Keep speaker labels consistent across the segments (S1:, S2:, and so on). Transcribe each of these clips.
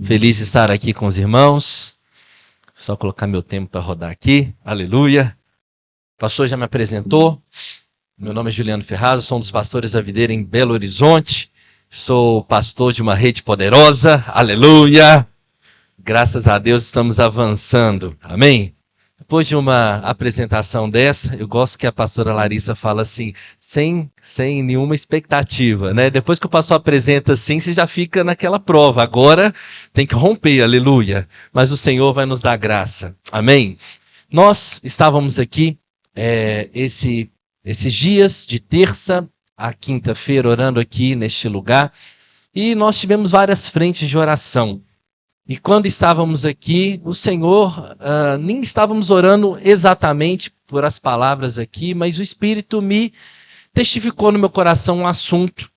S1: Feliz de estar aqui com os irmãos. Só colocar meu tempo para rodar aqui. Aleluia. O pastor já me apresentou. Meu nome é Juliano Ferraz, sou um dos pastores da Videira em Belo Horizonte. Sou pastor de uma rede poderosa. Aleluia. Graças a Deus estamos avançando. Amém? Depois de uma apresentação dessa, eu gosto que a pastora Larissa fala assim, sem nenhuma expectativa, né? Depois que o pastor apresenta assim, você já fica naquela prova. Agora tem que romper, aleluia. Mas o Senhor vai nos dar graça. Amém? Nós estávamos aqui esses dias de terça a quinta-feira orando aqui neste lugar e nós tivemos várias frentes de oração. E quando estávamos aqui, o Senhor, nem estávamos orando exatamente por as palavras aqui, mas o Espírito me testificou no meu coração um assunto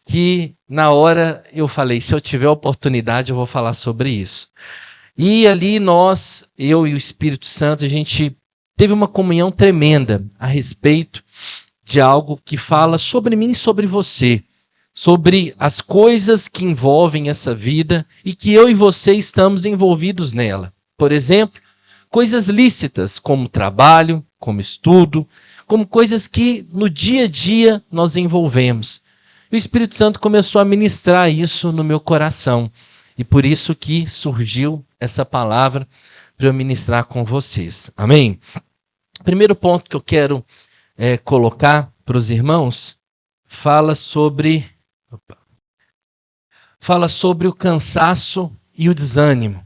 S1: que na hora eu falei, se eu tiver oportunidade eu vou falar sobre isso. E ali eu e o Espírito Santo, a gente teve uma comunhão tremenda a respeito de algo que fala sobre mim e sobre você. Sobre as coisas que envolvem essa vida e que eu e você estamos envolvidos nela. Por exemplo, coisas lícitas, como trabalho, como estudo, como coisas que no dia a dia nós envolvemos. E o Espírito Santo começou a ministrar isso no meu coração. E por isso que surgiu essa palavra para eu ministrar com vocês. Amém? O primeiro ponto que eu quero colocar para os irmãos fala sobre o cansaço e o desânimo.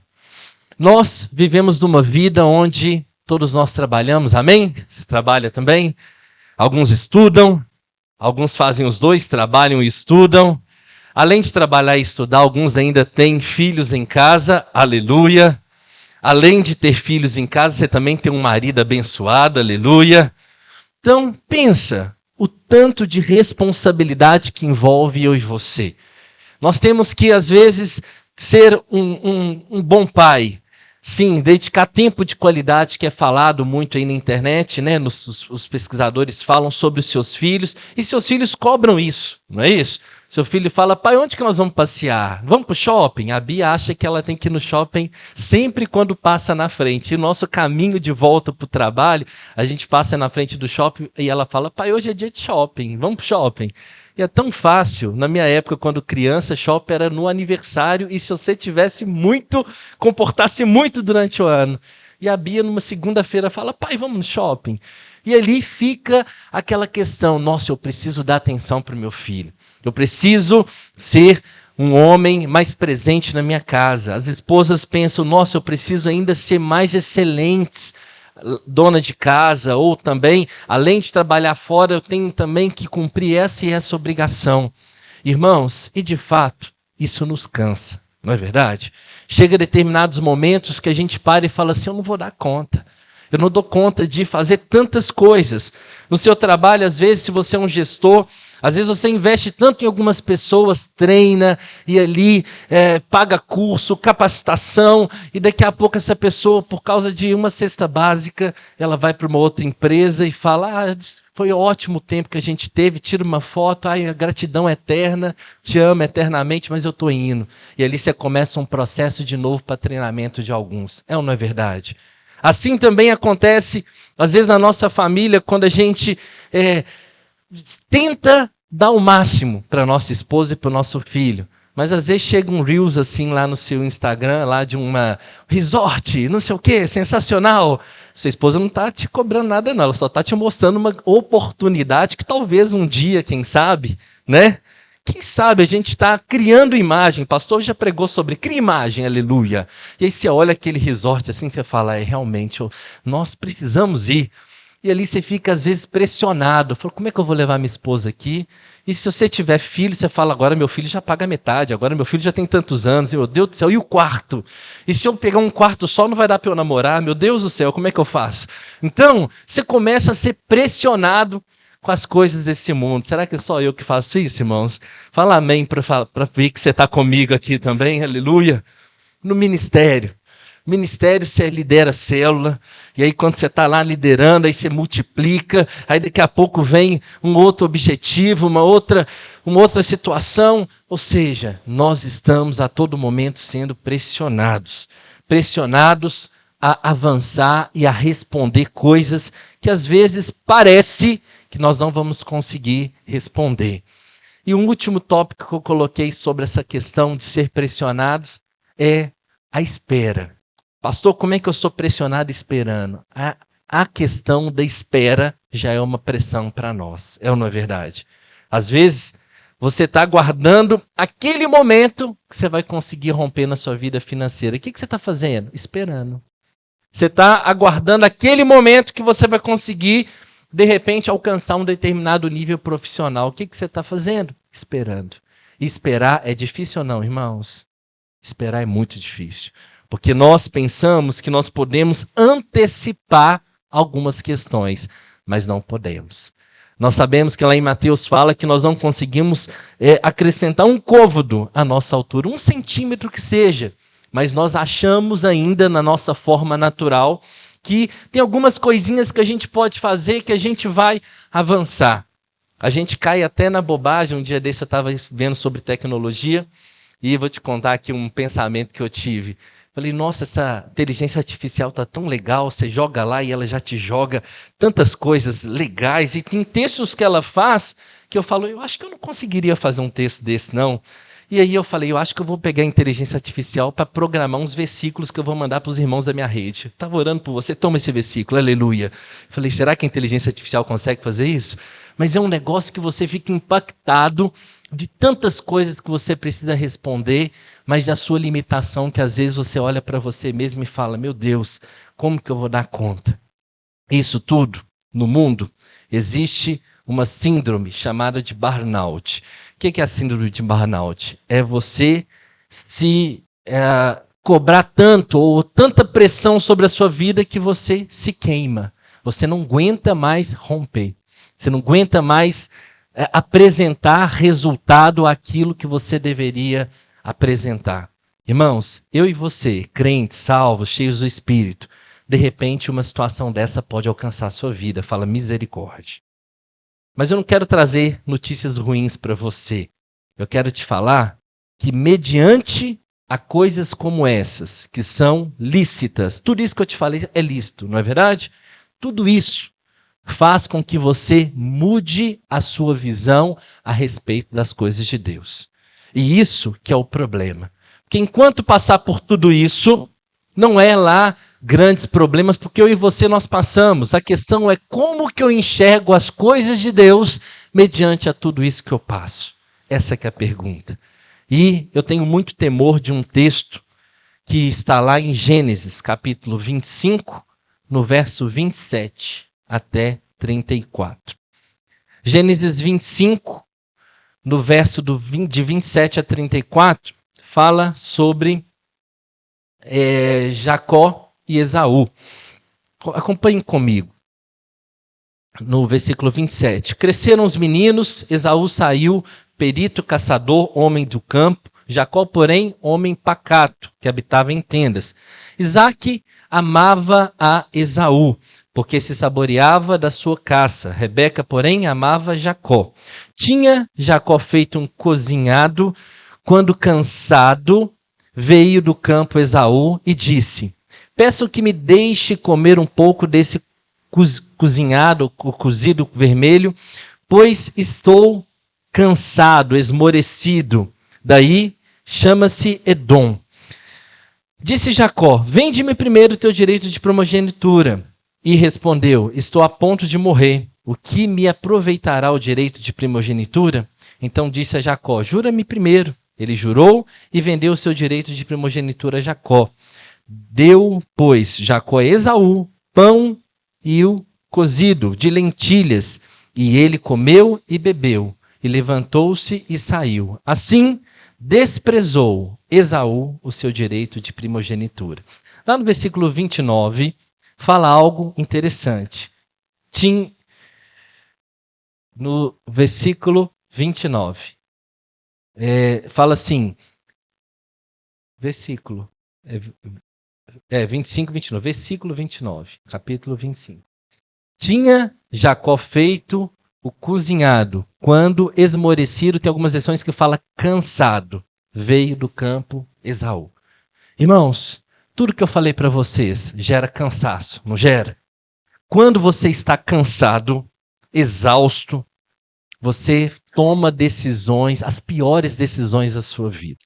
S1: Nós vivemos numa vida onde todos nós trabalhamos, amém? Você trabalha também? Alguns estudam, alguns fazem os dois, trabalham e estudam. Além de trabalhar e estudar, alguns ainda têm filhos em casa, aleluia. Além de ter filhos em casa, você também tem um marido abençoado, aleluia. Então, pensa o tanto de responsabilidade que envolve eu e você. Nós temos que, às vezes, ser um bom pai. Sim, dedicar tempo de qualidade, que é falado muito aí na internet, né? Os pesquisadores falam sobre os seus filhos, e seus filhos cobram isso, não é isso? Seu filho fala, pai, onde que nós vamos passear? Vamos para o shopping? A Bia acha que ela tem que ir no shopping sempre quando passa na frente. E o nosso caminho de volta para o trabalho, a gente passa na frente do shopping e ela fala, pai, hoje é dia de shopping, vamos para o shopping. E é tão fácil, na minha época, quando criança, shopping era no aniversário e se você comportasse muito durante o ano. E a Bia, numa segunda-feira, fala, pai, vamos no shopping. E ali fica aquela questão, nossa, eu preciso dar atenção para o meu filho. Eu preciso ser um homem mais presente na minha casa. As esposas pensam, nossa, eu preciso ainda ser mais excelentes dona de casa, ou também, além de trabalhar fora, eu tenho também que cumprir essa e essa obrigação. Irmãos, e de fato, isso nos cansa, não é verdade? Chega a determinados momentos que a gente para e fala assim, eu não vou dar conta. Eu não dou conta de fazer tantas coisas. No seu trabalho, às vezes, se você é um gestor, às vezes você investe tanto em algumas pessoas, treina e ali paga curso, capacitação, e daqui a pouco essa pessoa, por causa de uma cesta básica, ela vai para uma outra empresa e fala, foi ótimo o tempo que a gente teve, tira uma foto, a gratidão eterna, te amo eternamente, mas eu estou indo. E ali você começa um processo de novo para treinamento de alguns. É ou não é verdade? Assim também acontece, às vezes, na nossa família, quando a gente tenta dar o máximo para nossa esposa e para o nosso filho. Mas às vezes chega um Reels assim lá no seu Instagram, lá de uma resort, não sei o quê, sensacional. Sua esposa não está te cobrando nada não, ela só está te mostrando uma oportunidade que talvez um dia, quem sabe, né? Quem sabe a gente está criando imagem. O pastor já pregou sobre cria imagem, aleluia. E aí você olha aquele resort assim, você fala, realmente, nós precisamos ir. E ali você fica, às vezes, pressionado. Fala, como é que eu vou levar minha esposa aqui? E se você tiver filho, você fala, agora meu filho já paga metade, agora meu filho já tem tantos anos, e, meu Deus do céu, e o quarto? E se eu pegar um quarto só, não vai dar para eu namorar? Meu Deus do céu, como é que eu faço? Então, você começa a ser pressionado com as coisas desse mundo. Será que é só eu que faço isso, irmãos? Fala amém para ver que você está comigo aqui também, aleluia. No ministério. Ministério, você lidera a célula, e aí quando você está lá liderando, aí você multiplica, aí daqui a pouco vem um outro objetivo, uma outra uma outra situação. Ou seja, nós estamos a todo momento sendo pressionados a avançar e a responder coisas que às vezes parece que nós não vamos conseguir responder. E um último tópico que eu coloquei sobre essa questão de ser pressionados é a espera. Pastor, como é que eu sou pressionado esperando? A questão da espera já é uma pressão para nós, é ou não é verdade? Às vezes, você está aguardando aquele momento que você vai conseguir romper na sua vida financeira. O que você está fazendo? Esperando. Você está aguardando aquele momento que você vai conseguir, de repente, alcançar um determinado nível profissional. O que você está fazendo? Esperando. E esperar é difícil ou não, irmãos? Esperar é muito difícil. Porque nós pensamos que nós podemos antecipar algumas questões, mas não podemos. Nós sabemos que lá em Mateus fala que nós não conseguimos acrescentar um côvado à nossa altura, 1 centímetro que seja. Mas nós achamos ainda na nossa forma natural que tem algumas coisinhas que a gente pode fazer que a gente vai avançar. A gente cai até na bobagem. Um dia desse eu estava vendo sobre tecnologia e vou te contar aqui um pensamento que eu tive. Falei, nossa, essa inteligência artificial está tão legal, você joga lá e ela já te joga tantas coisas legais. E tem textos que ela faz que eu falo, eu acho que eu não conseguiria fazer um texto desse, não. E aí eu falei, eu acho que eu vou pegar a inteligência artificial para programar uns versículos que eu vou mandar para os irmãos da minha rede. Estava orando por você, toma esse versículo, aleluia. Falei, será que a inteligência artificial consegue fazer isso? Mas é um negócio que você fica impactado de tantas coisas que você precisa responder, mas da sua limitação, que às vezes você olha para você mesmo e fala, meu Deus, como que eu vou dar conta? Isso tudo, no mundo, existe uma síndrome chamada de burnout. O que é a síndrome de burnout? É você se cobrar tanto ou tanta pressão sobre a sua vida que você se queima. Você não aguenta mais romper. Você não aguenta mais apresentar resultado àquilo que você deveria apresentar. Irmãos, eu e você, crentes, salvos, cheios do Espírito, de repente uma situação dessa pode alcançar a sua vida. Fala misericórdia. Mas eu não quero trazer notícias ruins para você. Eu quero te falar que mediante a coisas como essas, que são lícitas, tudo isso que eu te falei é lícito, não é verdade? Tudo isso faz com que você mude a sua visão a respeito das coisas de Deus. E isso que é o problema. Porque enquanto passar por tudo isso, não é lá grandes problemas, porque eu e você nós passamos. A questão é como que eu enxergo as coisas de Deus mediante a tudo isso que eu passo. Essa que é a pergunta. E eu tenho muito temor de um texto que está lá em Gênesis, capítulo 25, no verso 27 até 34. Gênesis 25, no verso de 27 a 34, fala sobre Jacó e Esaú. Acompanhem comigo. No versículo 27. Cresceram os meninos, Esaú saiu, perito, caçador, homem do campo. Jacó, porém, homem pacato, que habitava em tendas. Isaque amava a Esaú, porque se saboreava da sua caça. Rebeca, porém, amava Jacó. Tinha Jacó feito um cozinhado, quando cansado, veio do campo Esaú e disse, peço que me deixe comer um pouco desse cozinhado, cozido vermelho, pois estou cansado, esmorecido. Daí chama-se Edom. Disse Jacó, vende-me primeiro o teu direito de primogenitura. E respondeu, estou a ponto de morrer. O que me aproveitará o direito de primogenitura? Então disse a Jacó, jura-me primeiro. Ele jurou e vendeu o seu direito de primogenitura a Jacó. Deu, pois, Jacó a Esaú pão e o cozido de lentilhas. E ele comeu e bebeu. E levantou-se e saiu. Assim, desprezou Esaú o seu direito de primogenitura. Lá no versículo 29, fala algo interessante. No versículo 29. Fala assim, versículo 25, 29, versículo 29, capítulo 25. Tinha Jacó feito o cozinhado, quando esmorecido, tem algumas versões que fala cansado, veio do campo Esaú. Irmãos, tudo que eu falei para vocês gera cansaço, não gera? Quando você está cansado, exausto, você toma decisões, as piores decisões da sua vida.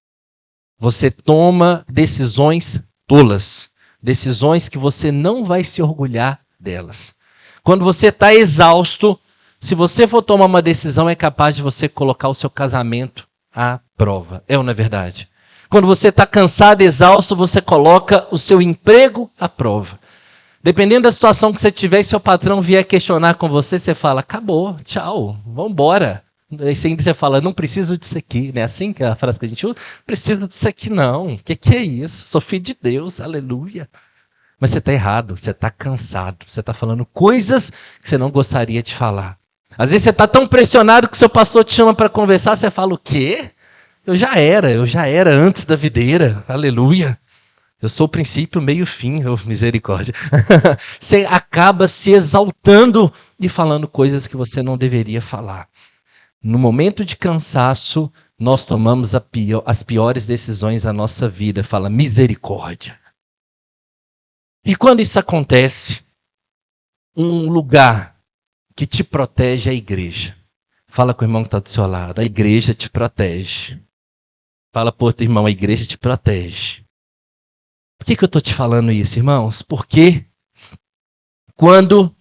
S1: Você toma decisões tolas, decisões que você não vai se orgulhar delas. Quando você está exausto, se você for tomar uma decisão, é capaz de você colocar o seu casamento à prova. É ou não é verdade? Quando você está cansado, exausto, você coloca o seu emprego à prova. Dependendo da situação que você tiver e seu patrão vier questionar com você, você fala, acabou, tchau, vamos embora. Aí você fala, não preciso disso aqui, né? Assim que é a frase que a gente usa, preciso disso aqui não. O que é isso? Sou filho de Deus, aleluia. Mas você está errado, você está cansado, você está falando coisas que você não gostaria de falar. Às vezes você está tão pressionado que seu pastor te chama para conversar, você fala, o quê? Eu já era antes da videira, aleluia. Eu sou o princípio, meio e fim, misericórdia. Você acaba se exaltando e falando coisas que você não deveria falar. No momento de cansaço, nós tomamos as piores decisões da nossa vida. Fala misericórdia. E quando isso acontece, um lugar que te protege é a igreja. Fala com o irmão que está do seu lado. A igreja te protege. Fala para outro irmão, a igreja te protege. Por que eu estou te falando isso, irmãos? Porque quando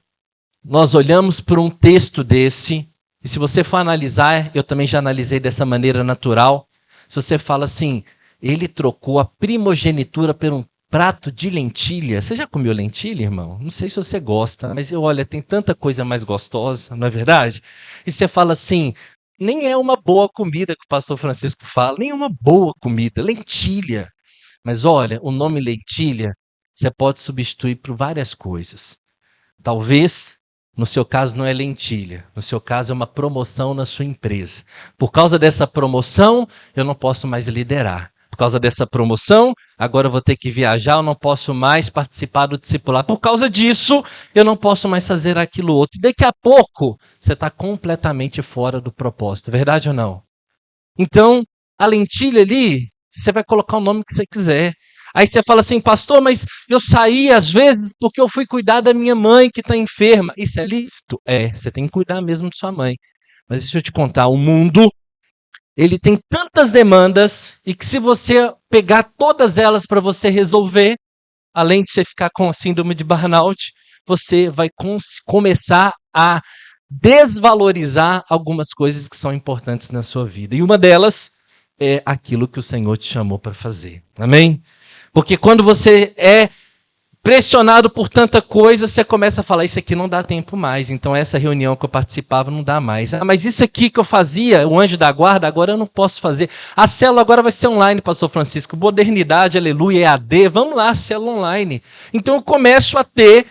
S1: nós olhamos para um texto desse, e se você for analisar, eu também já analisei dessa maneira natural, se você fala assim, ele trocou a primogenitura por um prato de lentilha. Você já comeu lentilha, irmão? Não sei se você gosta, mas olha, tem tanta coisa mais gostosa, não é verdade? E você fala assim, nem é uma boa comida que o pastor Francisco fala, nem é uma boa comida, lentilha. Mas olha, o nome lentilha, você pode substituir por várias coisas. Talvez, no seu caso, não é lentilha. No seu caso, é uma promoção na sua empresa. Por causa dessa promoção, eu não posso mais liderar. Por causa dessa promoção, agora eu vou ter que viajar, eu não posso mais participar do discipulado. Por causa disso, eu não posso mais fazer aquilo outro. E daqui a pouco, você está completamente fora do propósito. Verdade ou não? Então, a lentilha ali, você vai colocar o nome que você quiser. Aí você fala assim, pastor, mas eu saí às vezes porque eu fui cuidar da minha mãe que está enferma. Isso é lícito? É, você tem que cuidar mesmo de sua mãe. Mas deixa eu te contar, o mundo, ele tem tantas demandas e que se você pegar todas elas para você resolver, além de você ficar com a síndrome de burnout, você vai começar a desvalorizar algumas coisas que são importantes na sua vida. E uma delas é aquilo que o Senhor te chamou para fazer. Amém? Porque quando você é pressionado por tanta coisa, você começa a falar, isso aqui não dá tempo mais. Então essa reunião que eu participava não dá mais. Ah, mas isso aqui que eu fazia, o anjo da guarda, agora eu não posso fazer. A célula agora vai ser online, pastor Francisco. Modernidade, aleluia, EAD. Vamos lá, célula online. Então eu começo a ter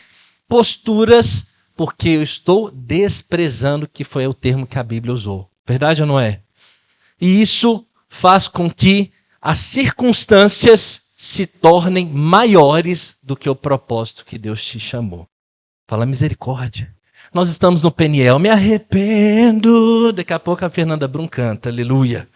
S1: posturas, porque eu estou desprezando, que foi o termo que a Bíblia usou. Verdade ou não é? E isso faz com que as circunstâncias se tornem maiores do que o propósito que Deus te chamou. Fala misericórdia. Nós estamos no Peniel, me arrependo. Daqui a pouco a Fernanda Brum canta, aleluia.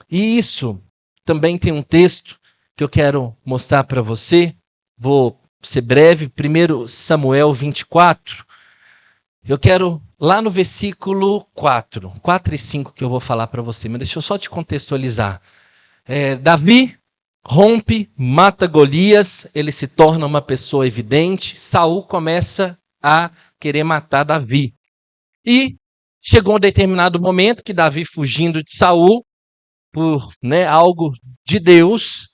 S1: E isso também tem um texto que eu quero mostrar para você. Vou ser breve, 1 Samuel 24. Eu quero, lá no versículo 4 e 5 que eu vou falar para você, mas deixa eu só te contextualizar. Davi rompe, mata Golias, ele se torna uma pessoa evidente, Saul começa a querer matar Davi. E chegou um determinado momento que Davi, fugindo de Saul, por algo de Deus,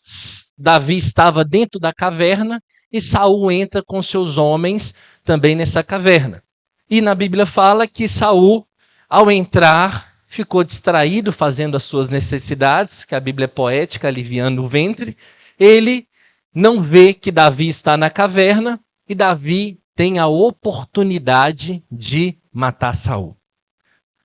S1: Davi estava dentro da caverna e Saul entra com seus homens também nessa caverna. E na Bíblia fala que Saul, ao entrar, ficou distraído fazendo as suas necessidades, que a Bíblia é poética, aliviando o ventre. Ele não vê que Davi está na caverna e Davi tem a oportunidade de matar Saul.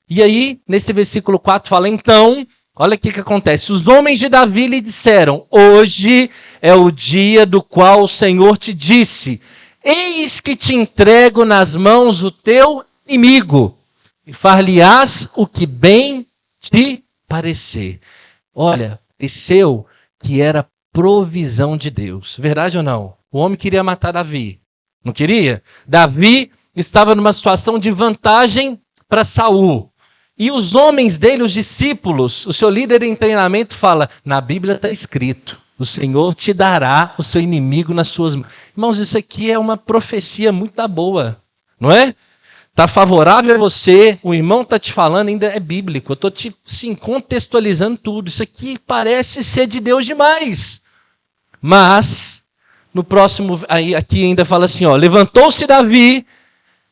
S1: E aí, nesse versículo 4 fala, então, olha o que acontece. Os homens de Davi lhe disseram, hoje é o dia do qual o Senhor te disse, eis que te entrego nas mãos o teu inimigo. e far-lhe-ás o que bem te parecer. Olha, pareceu que era provisão de Deus. Verdade ou não? O homem queria matar Davi. Não queria? Davi estava numa situação de vantagem para Saul. E os homens dele, os discípulos, o seu líder em treinamento fala, na Bíblia está escrito, o Senhor te dará o seu inimigo nas suas mãos. Irmãos, isso aqui é uma profecia muito boa, não é? Está favorável a você, o irmão está te falando, ainda é bíblico. Eu estou te contextualizando tudo. Isso aqui parece ser de Deus demais. Mas, no próximo, aqui ainda fala assim, ó, levantou-se Davi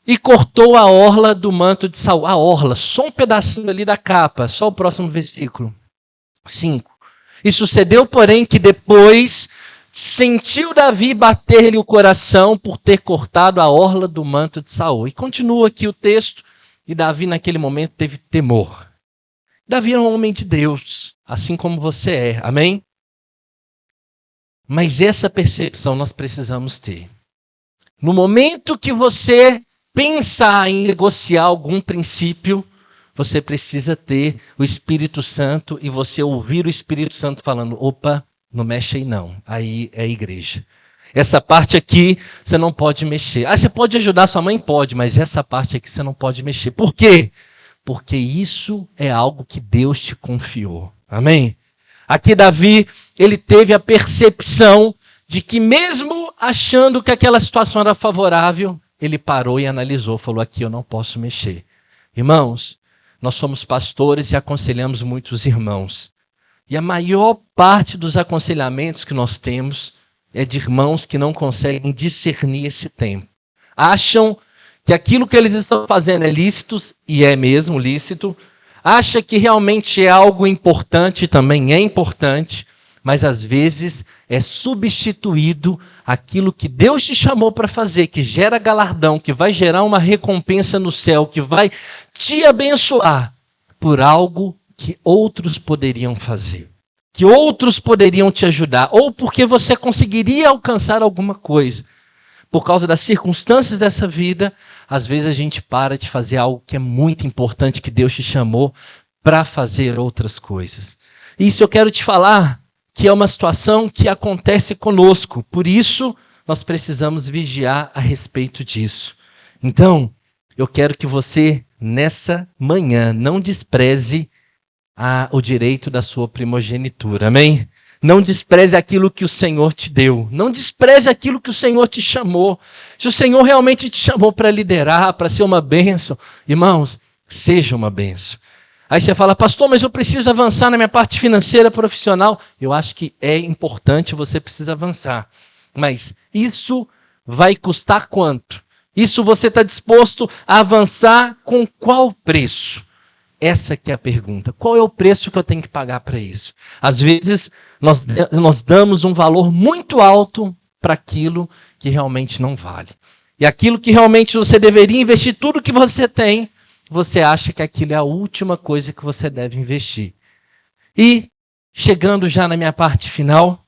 S1: e cortou a orla do manto de Saul. A orla, só um pedacinho ali da capa. Só o próximo versículo. 5. E sucedeu, porém, que depois sentiu Davi bater-lhe o coração por ter cortado a orla do manto de Saul. E continua aqui o texto. E Davi, naquele momento, teve temor. Davi era um homem de Deus, assim como você é. Amém? Mas essa percepção nós precisamos ter. No momento que você pensar em negociar algum princípio, você precisa ter o Espírito Santo e você ouvir o Espírito Santo falando, opa, não mexe aí não, aí é a igreja. Essa parte aqui você não pode mexer. Ah, você pode ajudar sua mãe? Pode, mas essa parte aqui você não pode mexer. Por quê? Porque isso é algo que Deus te confiou. Amém? Aqui Davi, ele teve a percepção de que mesmo achando que aquela situação era favorável, ele parou e analisou, falou, aqui eu não posso mexer. Irmãos, nós somos pastores e aconselhamos muitos irmãos. E a maior parte dos aconselhamentos que nós temos é de irmãos que não conseguem discernir esse tempo. Acham que aquilo que eles estão fazendo é lícito, e é mesmo lícito. Acha que realmente é algo importante, também é importante, mas às vezes é substituído aquilo que Deus te chamou para fazer, que gera galardão, que vai gerar uma recompensa no céu, que vai te abençoar, por algo que outros poderiam fazer, que outros poderiam te ajudar, ou porque você conseguiria alcançar alguma coisa. Por causa das circunstâncias dessa vida, às vezes a gente para de fazer algo que é muito importante, que Deus te chamou para fazer outras coisas. Isso eu quero te falar, que é uma situação que acontece conosco. Por isso, nós precisamos vigiar a respeito disso. Então, eu quero que você, nessa manhã, não despreze o direito da sua primogenitura. Amém? Não despreze aquilo que o Senhor te deu. Não despreze aquilo que o Senhor te chamou. Se o Senhor realmente te chamou para liderar, para ser uma bênção, irmãos, seja uma bênção. Aí você fala, pastor, mas eu preciso avançar na minha parte financeira, profissional. Eu acho que é importante, você precisa avançar. Mas isso vai custar quanto? Isso você está disposto a avançar com qual preço? Essa que é a pergunta. Qual é o preço que eu tenho que pagar para isso? Às vezes, nós damos um valor muito alto para aquilo que realmente não vale. E aquilo que realmente você deveria investir tudo que você tem, você acha que aquilo é a última coisa que você deve investir. E, chegando já na minha parte final,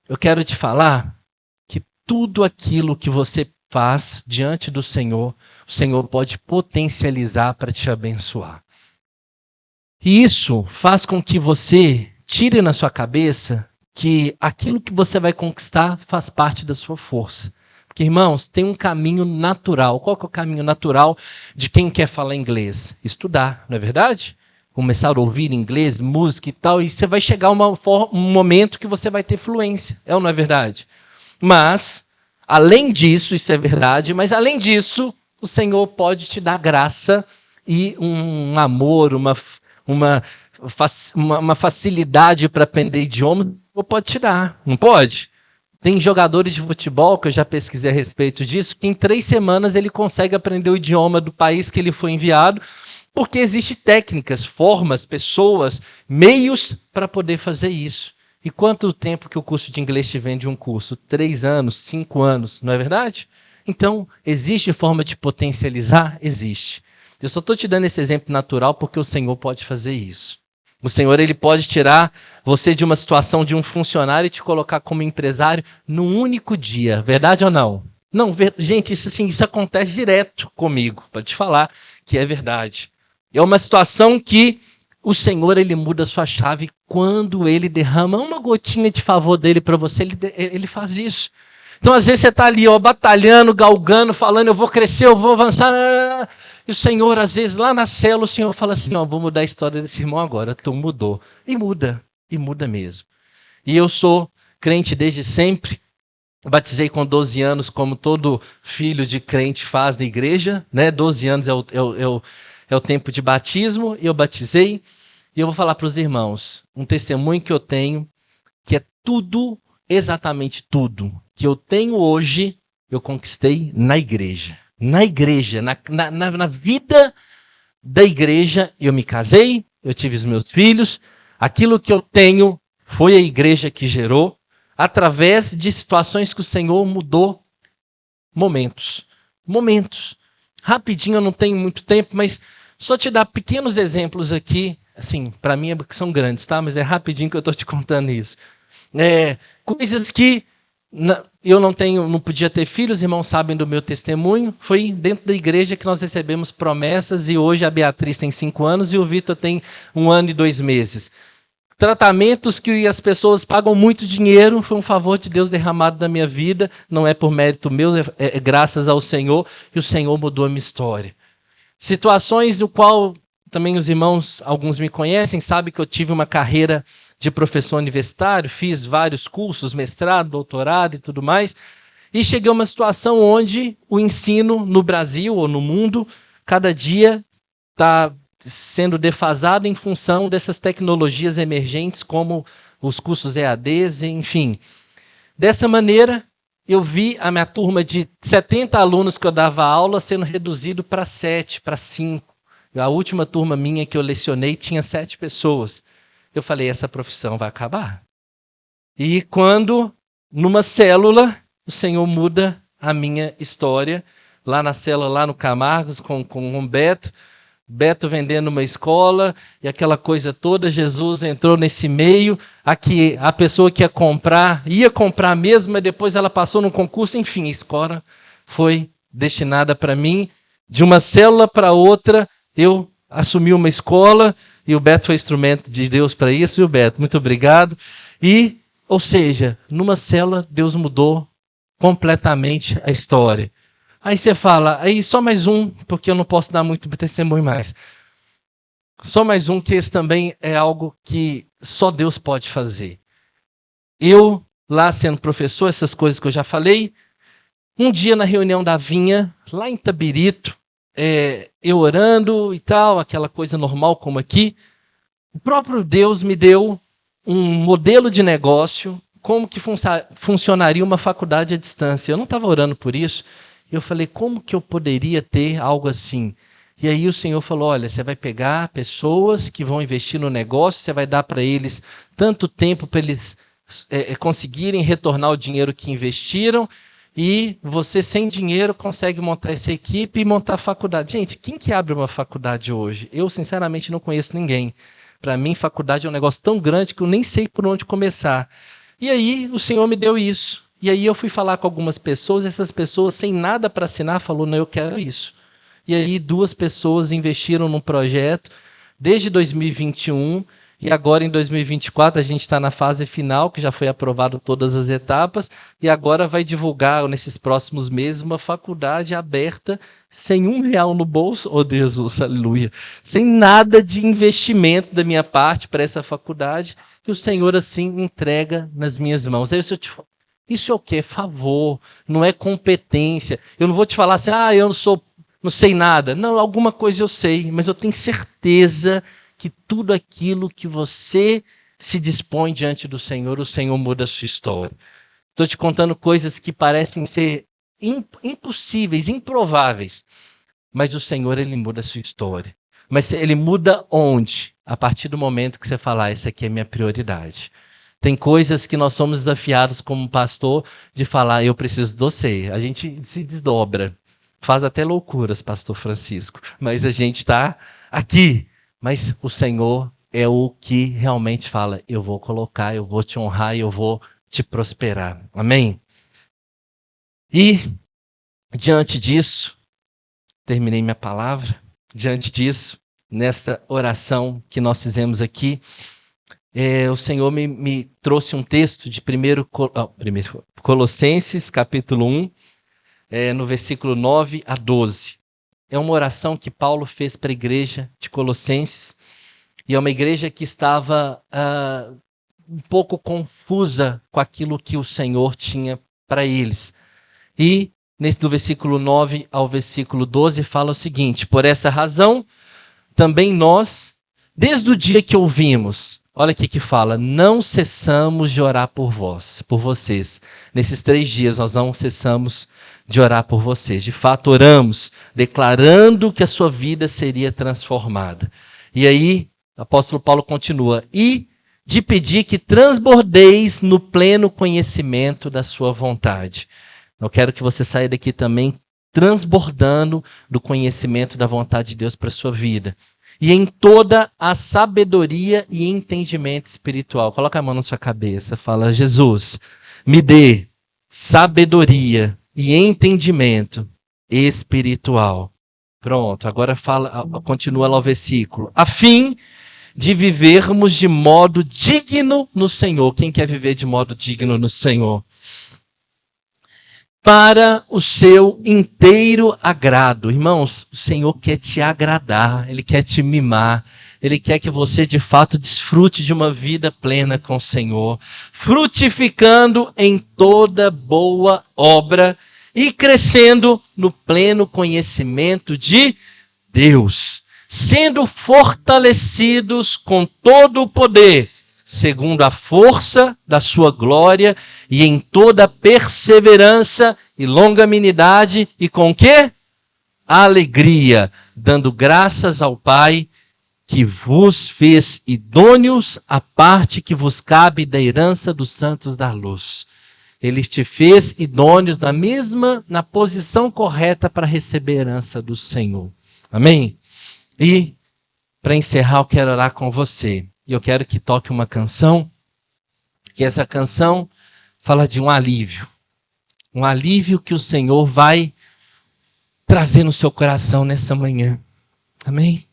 S1: eu quero te falar que tudo aquilo que você faz diante do Senhor, o Senhor pode potencializar para te abençoar. E isso faz com que você tire na sua cabeça que aquilo que você vai conquistar faz parte da sua força. Porque, irmãos, tem um caminho natural. Qual que é o caminho natural de quem quer falar inglês? Estudar, não é verdade? Começar a ouvir inglês, música e tal, e você vai chegar um momento que você vai ter fluência. É ou não é verdade? Mas, além disso, isso é verdade, mas além disso, o Senhor pode te dar graça e um amor, uma facilidade para aprender idioma, ou pode te dar, não pode? Tem jogadores de futebol, que eu já pesquisei a respeito disso, que em 3 semanas ele consegue aprender o idioma do país que ele foi enviado, porque existem técnicas, formas, pessoas, meios para poder fazer isso. E quanto tempo que o curso de inglês te vende um curso? 3 anos, 5 anos, não é verdade? Então, existe forma de potencializar? Existe. Eu só estou te dando esse exemplo natural porque o Senhor pode fazer isso. O Senhor, ele pode tirar você de uma situação de um funcionário e te colocar como empresário num único dia. Verdade ou não? Não, gente, isso acontece direto comigo, para te falar que é verdade. É uma situação que o Senhor, ele muda a sua chave quando ele derrama uma gotinha de favor dele para você, ele faz isso. Então, às vezes, você está ali, ó, batalhando, galgando, falando, eu vou crescer, eu vou avançar. E o Senhor, às vezes, lá na célula, o Senhor fala assim, ó, vou mudar a história desse irmão agora. Então, mudou. E muda mesmo. E eu sou crente desde sempre. Batizei com 12 anos, como todo filho de crente faz na igreja, né? 12 anos é o tempo de batismo, e eu batizei. E eu vou falar para os irmãos, um testemunho que eu tenho, que é tudo, exatamente tudo, que eu tenho hoje, eu conquistei na igreja. Na igreja, na vida da igreja, eu me casei, eu tive os meus filhos, aquilo que eu tenho foi a igreja que gerou, através de situações que o Senhor mudou momentos. Rapidinho, eu não tenho muito tempo, mas só te dar pequenos exemplos aqui, assim, para mim são grandes, tá? Mas é rapidinho que eu estou te contando isso. Coisas que eu não podia ter filhos, irmãos sabem do meu testemunho, foi dentro da igreja que nós recebemos promessas e hoje a Beatriz tem 5 anos e o Vitor tem 1 ano e 2 meses. Tratamentos que as pessoas pagam muito dinheiro, foi um favor de Deus derramado na minha vida, não é por mérito meu, é graças ao Senhor, e o Senhor mudou a minha história. Situações no qual também os irmãos, alguns me conhecem, sabem que eu tive uma carreira de professor universitário, fiz vários cursos, mestrado, doutorado e tudo mais, e cheguei a uma situação onde o ensino no Brasil ou no mundo, cada dia está sendo defasado em função dessas tecnologias emergentes, como os cursos EADs, enfim. Dessa maneira, eu vi a minha turma de 70 alunos que eu dava aula sendo reduzido para 7, para 5. A última turma minha que eu lecionei tinha 7 pessoas. Eu falei, essa profissão vai acabar. E quando, numa célula, o Senhor muda a minha história, lá na célula, lá no Camargos, com o Beto vendendo uma escola e aquela coisa toda, Jesus entrou nesse meio, aqui a pessoa que ia comprar mesmo, mas depois ela passou num concurso, enfim, a escola foi destinada para mim. De uma célula para outra, eu assumi uma escola e o Beto foi instrumento de Deus para isso, viu, Beto? Muito obrigado. Ou seja, numa célula, Deus mudou completamente a história. Aí você fala, aí só mais um, porque eu não posso dar muito testemunho mais. Só mais um, que esse também é algo que só Deus pode fazer. Eu, lá sendo professor, essas coisas que eu já falei, um dia na reunião da Vinha, lá em Tabirito, eu orando e tal, aquela coisa normal como aqui, o próprio Deus me deu um modelo de negócio, como que funcionaria uma faculdade à distância. Eu não estava orando por isso. Eu falei, como que eu poderia ter algo assim? E aí o Senhor falou, olha, você vai pegar pessoas que vão investir no negócio, você vai dar para eles tanto tempo para eles conseguirem retornar o dinheiro que investiram, e você sem dinheiro consegue montar essa equipe e montar a faculdade. Gente, quem que abre uma faculdade hoje? Eu, sinceramente, não conheço ninguém. Para mim, faculdade é um negócio tão grande que eu nem sei por onde começar. E aí o Senhor me deu isso. E aí eu fui falar com algumas pessoas, essas pessoas sem nada para assinar, falou, não, eu quero isso. E aí 2 pessoas investiram num projeto desde 2021 e agora em 2024 a gente está na fase final, que já foi aprovado todas as etapas, e agora vai divulgar nesses próximos meses uma faculdade aberta sem R$1 no bolso, oh Jesus, aleluia, sem nada de investimento da minha parte para essa faculdade, e o Senhor assim entrega nas minhas mãos. Aí eu te falo, isso é o quê? Favor, não é competência. Eu não vou te falar assim, eu não sei nada. Não, alguma coisa eu sei, mas eu tenho certeza que tudo aquilo que você se dispõe diante do Senhor, o Senhor muda a sua história. Estou te contando coisas que parecem ser impossíveis, improváveis, mas o Senhor, Ele muda a sua história. Mas Ele muda onde? A partir do momento que você falar, essa aqui é a minha prioridade. Tem coisas que nós somos desafiados como pastor de falar, eu preciso de você. A gente se desdobra, faz até loucuras, pastor Francisco, mas a gente está aqui. Mas o Senhor é o que realmente fala, eu vou colocar, eu vou te honrar, eu vou te prosperar. Amém? E, diante disso, terminei minha palavra, diante disso, nessa oração que nós fizemos aqui, o Senhor me trouxe um texto de 1 Colossenses, capítulo 1, no versículo 9 a 12. É uma oração que Paulo fez para a igreja de Colossenses, e é uma igreja que estava um pouco confusa com aquilo que o Senhor tinha para eles. E do versículo 9 ao versículo 12 fala o seguinte: por essa razão, também nós, desde o dia que ouvimos, olha aqui que fala, não cessamos de orar por vocês. Nesses 3 dias nós não cessamos de orar por vocês. De fato, oramos, declarando que a sua vida seria transformada. E aí, o apóstolo Paulo continua, e de pedir que transbordeis no pleno conhecimento da sua vontade. Eu quero que você saia daqui também transbordando do conhecimento da vontade de Deus para a sua vida. E em toda a sabedoria e entendimento espiritual. Coloca a mão na sua cabeça, fala, Jesus, me dê sabedoria e entendimento espiritual. Pronto, agora continua lá o versículo. A fim de vivermos de modo digno no Senhor. Quem quer viver de modo digno no Senhor? Para o seu inteiro agrado. Irmãos, o Senhor quer te agradar, Ele quer te mimar, Ele quer que você de fato desfrute de uma vida plena com o Senhor, frutificando em toda boa obra e crescendo no pleno conhecimento de Deus, sendo fortalecidos com todo o poder, segundo a força da sua glória, e em toda perseverança e longanimidade, e com quê? Alegria, dando graças ao Pai, que vos fez idôneos à parte que vos cabe da herança dos santos da luz. Ele te fez idôneos na posição correta para receber a herança do Senhor. Amém? E, para encerrar, eu quero orar com você. E eu quero que toque uma canção, que essa canção fala de um alívio. Um alívio que o Senhor vai trazer no seu coração nessa manhã. Amém?